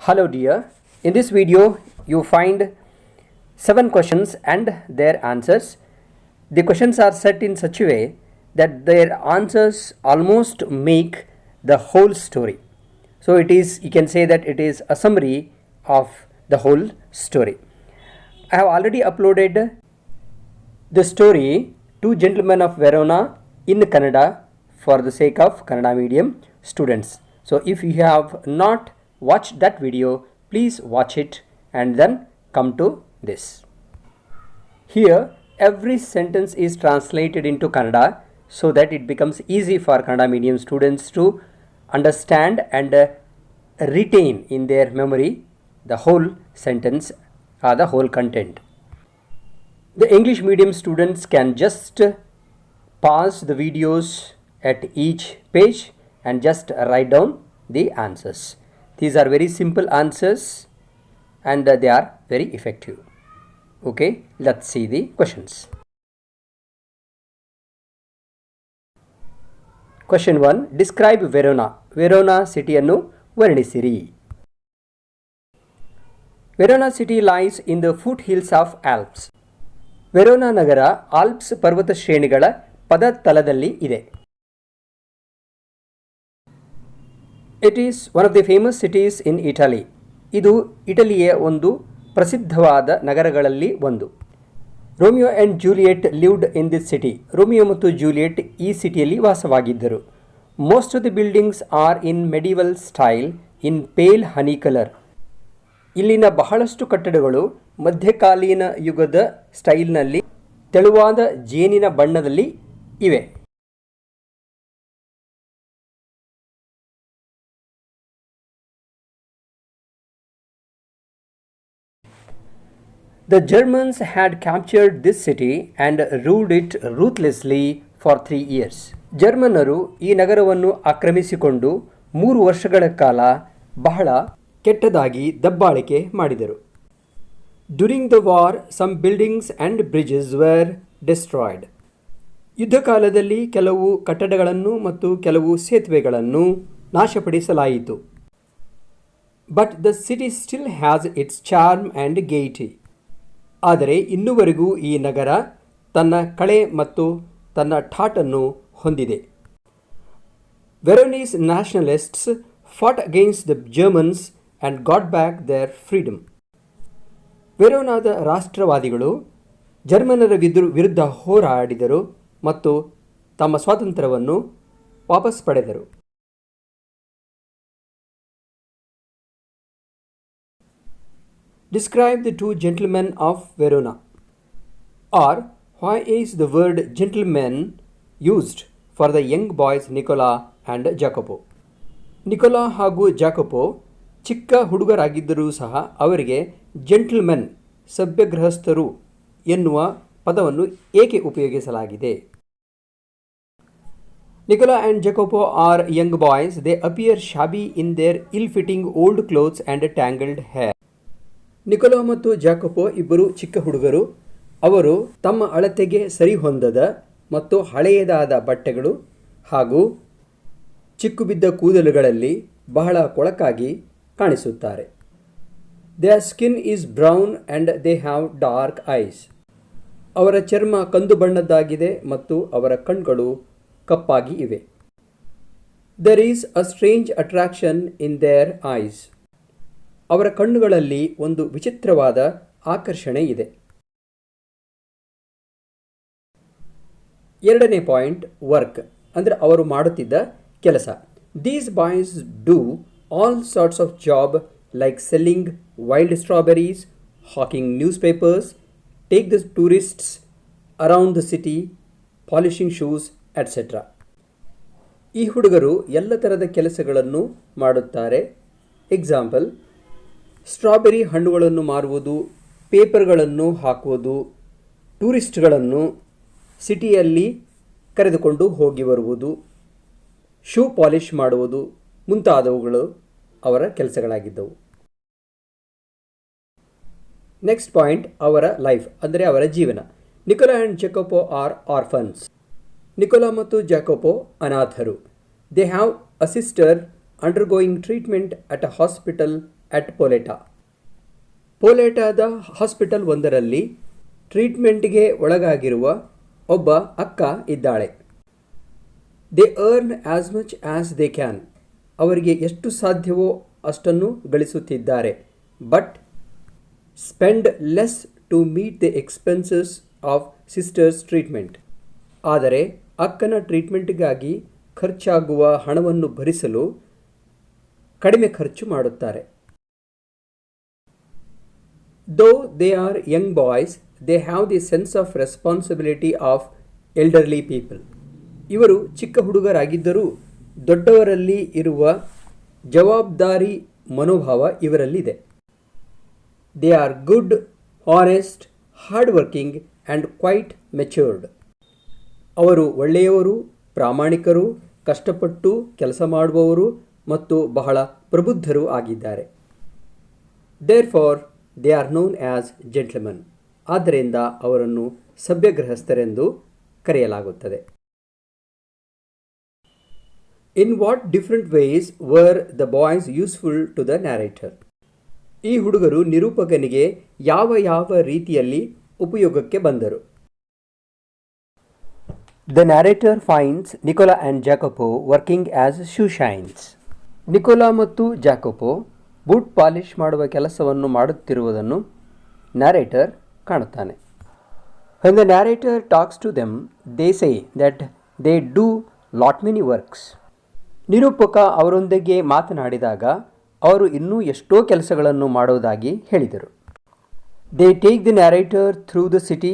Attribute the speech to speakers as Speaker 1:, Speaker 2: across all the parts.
Speaker 1: Hello dear, in this video you find 7 questions and their answers. The questions are set in such a way that their answers almost make the whole story. So you can say that it is a summary of the whole story. I have already uploaded the story Two Gentlemen of Verona in Kannada for the sake of Kannada medium students. So if you have not watched that video, please watch it and then come to this. Here every sentence is translated into Kannada so that it becomes easy for Kannada medium students to understand and retain in their memory the whole sentence or the whole content. The English medium students can just pause the videos at each page and just write down the answers. These are very simple answers and they are very effective. Okay, let's see the questions. Question 1. Describe Verona. Verona ಸಿಟಿಯನ್ನು ವರ್ಣಿಸಿರಿ. Verona city lies in the foothills of Alps. Verona Nagar Alps ಪರ್ವತ ಶ್ರೇಣಿಗಳ ಪದತಲದಲ್ಲಿ ಇದೆ. It is one of the famous cities in Italy. ಇದು ಇಟಲಿಯ ಒಂದು ಪ್ರಸಿದ್ಧವಾದ ನಗರಗಳಲ್ಲಿ ಒಂದು. Romeo and Juliet lived in this city. Romeo ಮತ್ತು Juliet ಈ ಸಿಟಿಯಲ್ಲಿ ವಾಸವಾಗಿದ್ದರು. Most of the buildings are in medieval style in pale honey colour. ಇಲ್ಲಿನ ಬಹಳಷ್ಟು ಕಟ್ಟಡಗಳು ಮಧ್ಯಕಾಲೀನ ಯುಗದ ಸ್ಟೈಲ್ನಲ್ಲಿ ತೆಳುವಾದ ಜೇನಿನ ಬಣ್ಣದಲ್ಲಿ ಇವೆ. The Germans had captured this city and ruled it ruthlessly for 3 years. ಜರ್ಮನ್ನರು ಈ ನಗರವನ್ನು ಆಕ್ರಮಿಸಿಕೊಂಡು 3 ವರ್ಷಗಳ ಕಾಲ ಬಹಳ ಕೆಟ್ಟದಾಗಿ ದಬ್ಬಾಳಿಕೆ ಮಾಡಿದರು. During the war, some buildings and bridges were destroyed. ಯುದ್ಧ ಕಾಲದಲ್ಲಿ ಕೆಲವು ಕಟ್ಟಡಗಳನ್ನು ಮತ್ತು ಕೆಲವು ಸೇತುವೆಗಳನ್ನು ನಾಶಪಡಿಸಲಾಯಿತು. But the city still has its charm and gaiety. ಆದರೆ ಇನ್ನುವರೆಗೂ ಈ ನಗರ ತನ್ನ ಕಳೆ ಮತ್ತು ತನ್ನ ಠಾಟನ್ನು ಹೊಂದಿದೆ. Veronese nationalists fought against the Germans and got back their freedom. ವೆರೋನಾದ ರಾಷ್ಟ್ರವಾದಿಗಳು ಜರ್ಮನರ ವಿರುದ್ಧ ಹೋರಾಡಿದರು ಮತ್ತು ತಮ್ಮ ಸ್ವಾತಂತ್ರ್ಯವನ್ನು ವಾಪಸ್ ಪಡೆದರು. Describe the two gentlemen of Verona. Or, why is the word gentleman used for the young boys Nicola and Jacopo? Nikola ಹಾಗೂ ಜಾಕೋಪೋ ಚಿಕ್ಕ ಹುಡುಗರಾಗಿದ್ದರೂ ಸಹ ಅವರಿಗೆ ಜೆಂಟಲ್ಮೆನ್ ಸಭ್ಯಗೃಹಸ್ಥರು ಎನ್ನುವ ಪದವನ್ನು ಏಕೆ ಉಪಯೋಗಿಸಲಾಗಿದೆ? Nicola and Jacopo are young boys. They appear shabby in their ill-fitting old clothes and tangled hair. Nikola ಮತ್ತು ಜಾಕೋಪೋ ಇಬ್ಬರು ಚಿಕ್ಕ ಹುಡುಗರು. ಅವರು ತಮ್ಮ ಅಳತೆಗೆ ಸರಿಹೊಂದದ ಮತ್ತು ಹಳೆಯದಾದ ಬಟ್ಟೆಗಳು ಹಾಗೂ ಚಿಕ್ಕುಬಿದ್ದ ಕೂದಲುಗಳಲ್ಲಿ ಬಹಳ ಕೊಳಕಾಗಿ ಕಾಣಿಸುತ್ತಾರೆ. Their skin is brown and they have dark eyes. ಅವರ ಚರ್ಮ ಕಂದು ಬಣ್ಣದ್ದಾಗಿದೆ ಮತ್ತು ಅವರ ಕಣ್ಣುಗಳು ಕಪ್ಪಾಗಿ ಇವೆ. There is a strange attraction in their eyes. ಅವರ ಕಣ್ಣುಗಳಲ್ಲಿ ಒಂದು ವಿಚಿತ್ರವಾದ ಆಕರ್ಷಣೆ ಇದೆ. ಎರಡನೇ ಪಾಯಿಂಟ್, ವರ್ಕ್ ಅಂದರೆ ಅವರು ಮಾಡುತ್ತಿದ್ದ ಕೆಲಸ. These boys do all sorts of job like selling wild strawberries, hawking newspapers, take the tourists around the city, polishing shoes, etc. ಈ ಹುಡುಗರು ಎಲ್ಲ ಥರದ ಕೆಲಸಗಳನ್ನು ಮಾಡುತ್ತಾರೆ. ಎಕ್ಸಾಂಪಲ್, ಸ್ಟ್ರಾಬೆರಿ ಹಣ್ಣುಗಳನ್ನು ಮಾರುವುದು, ಪೇಪರ್ಗಳನ್ನು ಹಾಕುವುದು, ಟೂರಿಸ್ಟ್ಗಳನ್ನು ಸಿಟಿಯಲ್ಲಿ ಕರೆದುಕೊಂಡು ಹೋಗಿ ಬರುವುದು, ಶೂ ಪಾಲಿಷ್ ಮಾಡುವುದು ಮುಂತಾದವುಗಳು ಅವರ ಕೆಲಸಗಳಾಗಿದ್ದವು. ನೆಕ್ಸ್ಟ್ ಪಾಯಿಂಟ್, ಅವರ ಲೈಫ್ ಅಂದರೆ ಅವರ ಜೀವನ. Nicola and Jacopo are orphans. Nicola ಮತ್ತು ಜಾಕೋಪೋ ಅನಾಥರು. They have a sister undergoing treatment at a hospital at Poleta. ಪೋಲೆಟಾದ ಹಾಸ್ಪಿಟಲ್ ಒಂದರಲ್ಲಿ ಟ್ರೀಟ್ಮೆಂಟ್ಗೆ ಒಳಗಾಗಿರುವ ಒಬ್ಬ ಅಕ್ಕ ಇದ್ದಾಳೆ. They earn as much as they can. ಅವರಿಗೆ ಎಷ್ಟು ಸಾಧ್ಯವೋ ಅಷ್ಟನ್ನು ಗಳಿಸುತ್ತಿದ್ದಾರೆ. But spend less to meet the expenses of sister's treatment. ಆದರೆ ಅಕ್ಕನ ಟ್ರೀಟ್ಮೆಂಟ್ಗಾಗಿ ಖರ್ಚಾಗುವ ಹಣವನ್ನು ಭರಿಸಲು ಕಡಿಮೆ ಖರ್ಚು ಮಾಡುತ್ತಾರೆ. Though they are young boys, they have the sense of responsibility of elderly people. ಇವರು ಚಿಕ್ಕ ಹುಡುಗರಾಗಿದ್ದರೂ ದೊಡ್ಡವರಲ್ಲಿ ಇರುವ ಜವಾಬ್ದಾರಿ ಮನೋಭಾವ ಇವರಲ್ಲಿದೆ. They are good, honest, hardworking and quite matured. ಅವರು ಒಳ್ಳೆಯವರು, ಪ್ರಾಮಾಣಿಕರು, ಕಷ್ಟಪಟ್ಟು ಕೆಲಸ ಮಾಡುವವರು ಮತ್ತು ಬಹಳ ಪ್ರಬುದ್ಧರು ಆಗಿದ್ದಾರೆ. Therefore, they are known as gentlemen. ಆದ್ದರಿಂದ ಅವರನ್ನು ಸಭ್ಯಗೃಹಸ್ಥರೆಂದು ಕರೆಯಲಾಗುತ್ತದೆ. In what different ways were the boys useful to the narrator? ಈ ಹುಡುಗರು ನಿರೂಪಕನಿಗೆ ಯಾವ ರೀತಿಯಲ್ಲಿ ಉಪಯೋಗಕ್ಕೆ ಬಂದರು? The narrator finds Nicola and Jacopo working as shoe shines. Nikola ಮತ್ತು ಜಾಕೋಪೋ ಬೂಟ್ ಪಾಲಿಷ್ ಮಾಡುವ ಕೆಲಸವನ್ನು ಮಾಡುತ್ತಿರುವುದನ್ನು narrator ಕಾಣುತ್ತಾನೆ. When the narrator talks to them, they say that they do lot many works. ನಿರೂಪಕ ಅವರೊಂದಿಗೆ ಮಾತನಾಡಿದಾಗ ಅವರು ಇನ್ನೂ ಎಷ್ಟೋ ಕೆಲಸಗಳನ್ನು ಮಾಡುವುದಾಗಿ ಹೇಳಿದರು. They take the narrator through the city.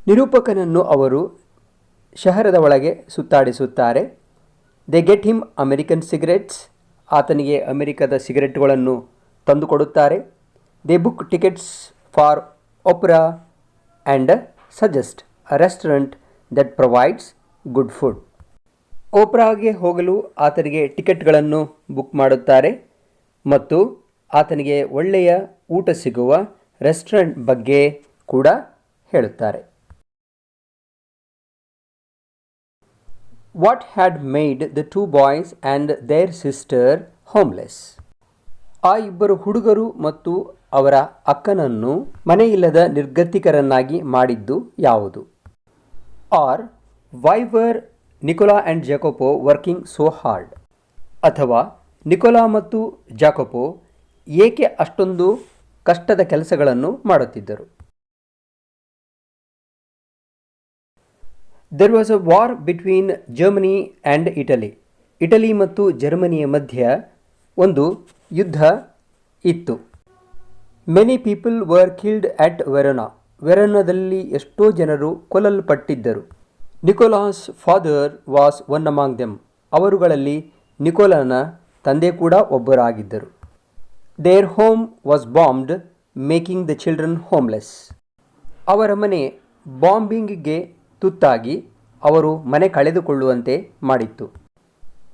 Speaker 1: ನಿರೂಪಕನನ್ನು ಅವರು ಶಹರದ ಒಳಗೆ ಸುತ್ತಾಡಿಸುತ್ತಾರೆ. They get him American cigarettes. ಆತನಿಗೆ ಅಮೆರಿಕದ ಸಿಗರೆಟ್ಗಳನ್ನು ತಂದುಕೊಡುತ್ತಾರೆ. They book tickets for opera and suggest a restaurant that provides good food. ಓಪ್ರಾಗೆ ಹೋಗಲು ಆತನಿಗೆ ಟಿಕೆಟ್ಗಳನ್ನು ಬುಕ್ ಮಾಡುತ್ತಾರೆ ಮತ್ತು ಆತನಿಗೆ ಒಳ್ಳೆಯ ಊಟ ಸಿಗುವ ರೆಸ್ಟೋರೆಂಟ್ ಬಗ್ಗೆ ಕೂಡ ಹೇಳುತ್ತಾರೆ. What had made the two boys and their sister homeless? ಆ ಇಬ್ಬರು ಹುಡುಗರು ಮತ್ತು ಅವರ ಅಕ್ಕನನ್ನು ಮನೆಯಿಲ್ಲದ ನಿರ್ಗತಿಕರನ್ನಾಗಿ ಮಾಡಿದ್ದು ಯಾವುದು? Are why were Nicola and Jacopo working so hard? ಅಥವಾ ನಿಕೋಲಾ ಮತ್ತು ಜಾಕೋಪೋ ಏಕೆ ಅಷ್ಟೊಂದು ಕಷ್ಟದ ಕೆಲಸಗಳನ್ನು ಮಾಡುತ್ತಿದ್ದರು? There was a war between Germany and Italy. Italy ಮತ್ತು ಜರ್ಮನಿಯ ಮಧ್ಯ ಒಂದು ಯುದ್ಧ ಇತ್ತು. Many people were killed at Verona. ವೆರೋನಾದಲ್ಲಿ ಎಷ್ಟೋ ಜನರು ಕೊಲ್ಲಲ್ಪಟ್ಟಿದ್ದರು. Nicola's father was one among them. ಅವರುಗಳಲ್ಲಿ ನಿಕೋಲನ ತಂದೆ ಕೂಡ ಒಬ್ಬರಾಗಿದ್ದರು. Their home was bombed, making the children homeless. ಅವರ ಮನೆ ಬಾಂಬಿಂಗ್ಗೆ ತುತ್ತಾಗಿ ಅವರು ಮನೆ ಕಳೆದುಕೊಳ್ಳುವಂತೆ ಮಾಡಿತ್ತು.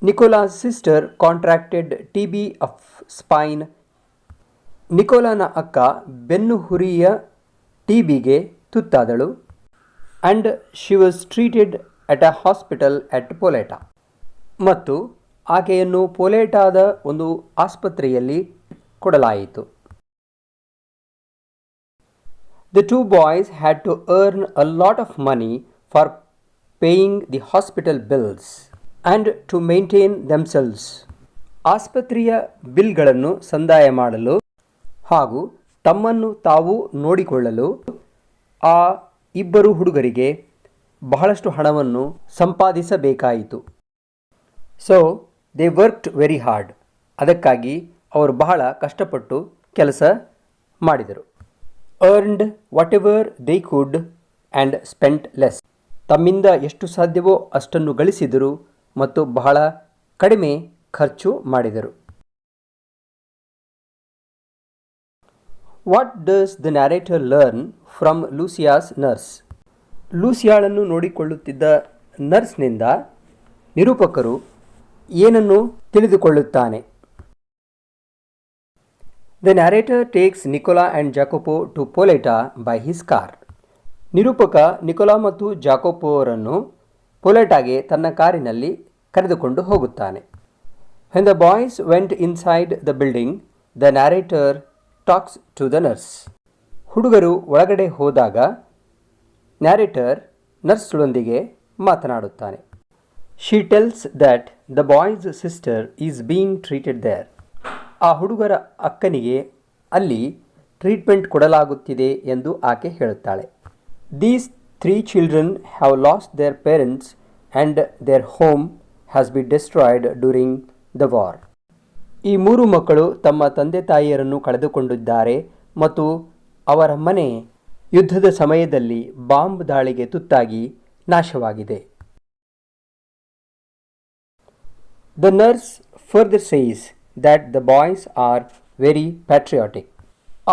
Speaker 1: Nicola's sister contracted TB of spine. ನಿಕೋಲಾನ ಅಕ್ಕ ಬೆನ್ನುಹುರಿಯ TBಗೆ ತುತ್ತಾದಳು. And she was treated at a hospital at Poleta. ಮತ್ತು ಆಕೆಯನ್ನು ಪೊಲೆಟಾದ ಒಂದು ಆಸ್ಪತ್ರೆಯಲ್ಲಿ ಕೊಡಲಾಯಿತು. The two boys had to earn a lot of money for paying the hospital bills and to maintain themselves. ಆಸ್ಪತ್ರೆಯ ಬಿಲ್ಗಳನ್ನು ಸಂದಾಯ ಮಾಡಲು ಹಾಗೂ ತಮ್ಮನ್ನು ತಾವು ನೋಡಿಕೊಳ್ಳಲು ಆ ಇಬ್ಬರು ಹುಡುಗರಿಗೆ ಬಹಳಷ್ಟು ಹಣವನ್ನು ಸಂಪಾದಿಸಬೇಕಾಯಿತು. So they worked very hard. ಅದಕ್ಕಾಗಿ ಅವರು ಬಹಳ ಕಷ್ಟಪಟ್ಟು ಕೆಲಸ ಮಾಡಿದರು. earned whatever they could and spent less. ತಮ್ಮಿಂದ ಎಷ್ಟು ಸಾಧ್ಯವೋ ಅಷ್ಟನ್ನು ಗಳಿಸಿದರು ಮತ್ತು ಬಹಳ ಕಡಿಮೆ ಖರ್ಚು ಮಾಡಿದರು. What does the narrator learn from Lucia's nurse? ಲೂಸಿಯಾಳನ್ನು ನೋಡಿಕೊಳ್ಳುತ್ತಿದ್ದ ನರ್ಸ್ನಿಂದ ನಿರೂಪಕರು ಏನನ್ನು ತಿಳಿದುಕೊಳ್ಳುತ್ತಾನೆ? The narrator takes Nicola and Jacopo to Poleta by his car. ನಿರೂಪಕ ನಿಕೋಲಾ ಮತ್ತು ಜಾಕೋಪೋರನ್ನು ಪೊಲೆಟಾಗೆ ತನ್ನ ಕಾರಿನಲ್ಲಿ ಕರೆದುಕೊಂಡು ಹೋಗುತ್ತಾನೆ. When the boys went inside the building, The narrator talks to the nurse. ಹುಡುಗರು ಒಳಗಡೆ ಹೋದಾಗ ನ್ಯಾರೇಟರ್ ನರ್ಸ್ಗಳೊಂದಿಗೆ ಮಾತನಾಡುತ್ತಾನೆ. She tells that the boy's sister is being treated there. ಆ ಹುಡುಗರ ಅಕ್ಕನಿಗೆ ಅಲ್ಲಿ ಟ್ರೀಟ್ಮೆಂಟ್ ಕೊಡಲಾಗುತ್ತಿದೆ ಎಂದು ಆಕೆ ಹೇಳುತ್ತಾಳೆ. These 3 children have lost their parents and their home has been destroyed during the war. ಈ 3 ಮಕ್ಕಳು ತಮ್ಮ ತಂದೆ ತಾಯಿಯರನ್ನು ಕಳೆದುಕೊಂಡಿದ್ದಾರೆ ಮತ್ತು ಅವರ ಮನೆ ಯುದ್ಧದ ಸಮಯದಲ್ಲಿ ಬಾಂಬ್ ದಾಳಿಗೆ ತುತ್ತಾಗಿ ನಾಶವಾಗಿದೆ. The nurse further says that the boys are very patriotic.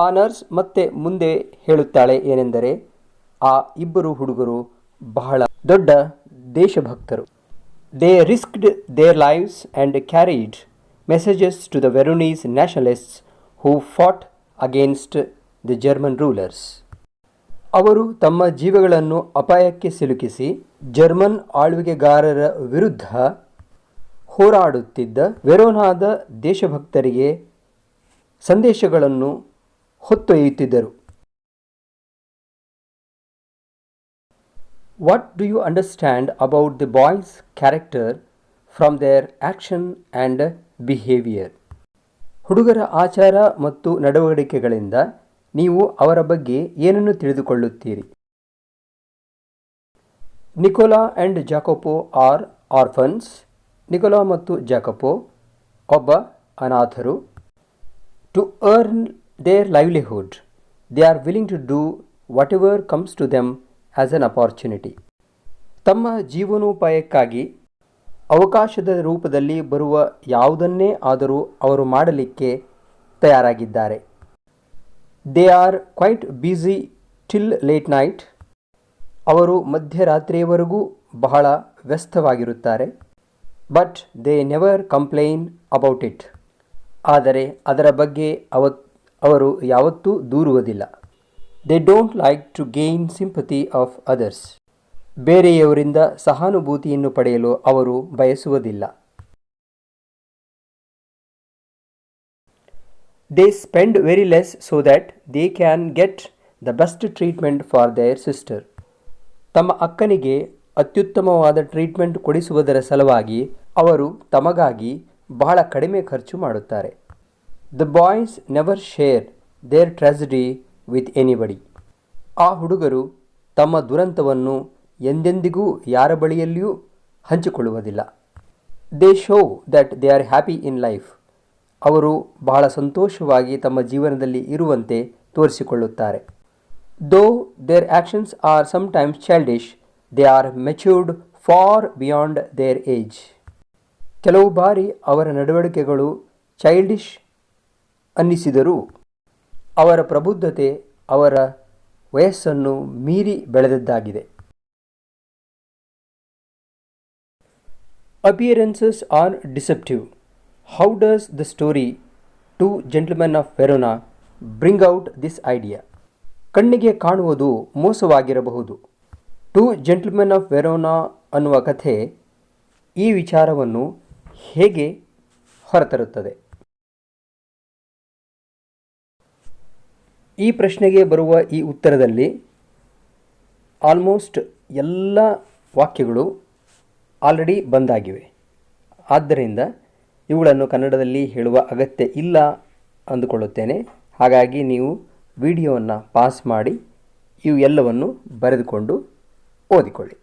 Speaker 1: ಆ ನರ್ಸ್ ಮತ್ತೆ ಮುಂದೆ ಹೇಳುತ್ತಾಳೆ ಏನೆಂದರೆ ಆ ಇಬ್ಬರು ಹುಡುಗರು ಬಹಳ ದೊಡ್ಡ ದೇಶಭಕ್ತರು. They risked their lives and carried messages to the Veronese nationalists who fought against the German rulers. ಅವರು ತಮ್ಮ ಜೀವಗಳನ್ನು ಅಪಾಯಕ್ಕೆ ಸಿಲುಕಿಸಿ ಜರ್ಮನ್ ಆಳ್ವಿಕೆಗಾರರ ವಿರುದ್ಧ ಹೋರಾಡುತ್ತಿದ್ದ ವೆರೋನಾದ ದೇಶಭಕ್ತರಿಗೆ ಸಂದೇಶಗಳನ್ನು ಹೊತ್ತೊಯ್ಯುತ್ತಿದ್ದರು. What do you understand about the boys' character from their action and behavior? ಹುಡುಗರ ಆಚಾರ ಮತ್ತು ನಡವಳಿಕೆಗಳಿಂದ ನೀವು ಅವರ ಬಗ್ಗೆ ಏನನ್ನು ತಿಳಿದುಕೊಳ್ಳುತ್ತೀರಿ? Nicola and Jacopo are orphans. Nicola ಮತ್ತು ಜಾಕೋಪೋ ಒಬ್ಬ ಅನಾಥರು. To earn their livelihood they are willing to do whatever comes to them as an opportunity. ತಮ್ಮ ಜೀವನೋಪಾಯಕ್ಕಾಗಿ ಅವಕಾಶದ ರೂಪದಲ್ಲಿ ಬರುವ ಯಾವುದನ್ನೇ ಆದರೂ ಅವರು ಮಾಡಲಿಕ್ಕೆ ತಯಾರಾಗಿದ್ದಾರೆ. They are quite busy till late night. ಅವರು ಮಧ್ಯರಾತ್ರಿಯವರೆಗೂ ಬಹಳ ವ್ಯಸ್ತವಾಗಿರುತ್ತಾರೆ. But they never complain about it. ಆದರೆ ಅದರ ಬಗ್ಗೆ ಅವರು ಯಾವತ್ತೂ ದೂರುವುದಿಲ್ಲ. They don't like to gain sympathy of others. ಬೇರೆಯವರಿಂದ ಸಹಾನುಭೂತಿಯನ್ನು ಪಡೆಯಲು ಅವರು ಬಯಸುವುದಿಲ್ಲ. They spend very less so that they can get the best treatment for their sister. ತಮ್ಮ ಅಕ್ಕನಿಗೆ ಅತ್ಯುತ್ತಮವಾದ ಟ್ರೀಟ್ಮೆಂಟ್ ಕೊಡಿಸುವುದರ ಸಲುವಾಗಿ ಅವರು ತಮಗಾಗಿ ಬಹಳ ಕಡಿಮೆ ಖರ್ಚು ಮಾಡುತ್ತಾರೆ. The boys never share their tragedy with anybody. ಆ ಹುಡುಗರು ತಮ್ಮ ದುರಂತವನ್ನು ಎಂದೆಂದಿಗೂ ಯಾರ ಬಳಿಯಲ್ಲಿಯೂ ಹಂಚಿಕೊಳ್ಳುವುದಿಲ್ಲ. They show that they are happy in life. ಅವರು ಬಹಳ ಸಂತೋಷವಾಗಿ ತಮ್ಮ ಜೀವನದಲ್ಲಿ ಇರುವಂತೆ ತೋರಿಸಿಕೊಳ್ಳುತ್ತಾರೆ. Though their actions are sometimes childish, they are matured far beyond their age. ಕೆಲವು ಬಾರಿ ಅವರ ನಡವಳಿಕೆಗಳು ಚೈಲ್ಡಿಶ್ ಅನ್ನಿಸಿದರೂ ಅವರ ಪ್ರಬುದ್ಧತೆ ಅವರ ವಯಸ್ಸನ್ನು ಮೀರಿ ಬೆಳೆದದ್ದಾಗಿದೆ. Appearances are deceptive. How does the story Two Gentlemen of Verona bring out this idea? ಕಣ್ಣಿಗೆ ಕಾಣುವುದು ಮೋಸವಾಗಿರಬಹುದು. ಟು ಜೆಂಟಲ್ಮೆನ್ ಆಫ್ ವೆರೋನಾ ಅನ್ನುವ ಕಥೆ ಈ ವಿಚಾರವನ್ನು ಹೇಗೆ ಹೊರತರುತ್ತದೆ? ಈ ಪ್ರಶ್ನೆಗೆ ಬರುವ ಈ ಉತ್ತರದಲ್ಲಿ ಆಲ್ಮೋಸ್ಟ್ ಎಲ್ಲ ವಾಕ್ಯಗಳು ಆಲ್ರೆಡಿ ಬಂದಾಗಿವೆ. ಆದ್ದರಿಂದ ಇವುಗಳನ್ನು ಕನ್ನಡದಲ್ಲಿ ಹೇಳುವ ಅಗತ್ಯ ಇಲ್ಲ ಅಂದುಕೊಳ್ಳುತ್ತೇನೆ. ಹಾಗಾಗಿ ನೀವು ವಿಡಿಯೋವನ್ನು ಪಾಸ್ ಮಾಡಿ ಇವು ಎಲ್ಲವನ್ನು ಬರೆದುಕೊಂಡು ಓದಿಕೊಳ್ಳಿ.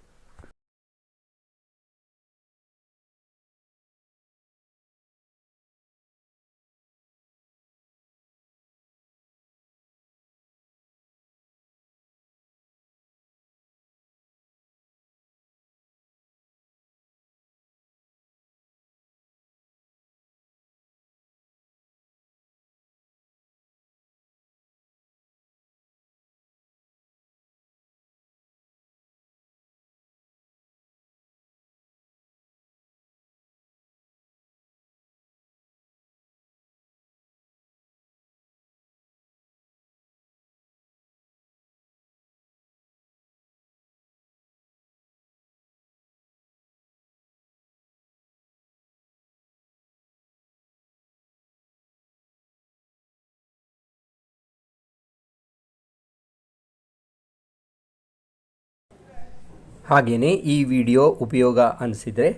Speaker 1: ಹಾಗೆಯೇ ಈ ವಿಡಿಯೋ ಉಪಯೋಗ ಅನಿಸಿದರೆ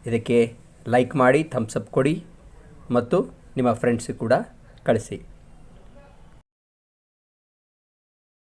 Speaker 1: ಇದಕ್ಕೆ ಲೈಕ್ ಮಾಡಿ, ಥಮ್ಸ್ ಅಪ್ ಕೊಡಿ ಮತ್ತು ನಿಮ್ಮ ಫ್ರೆಂಡ್ಸಿಗೆ ಕೂಡ ಕಳಿಸಿ.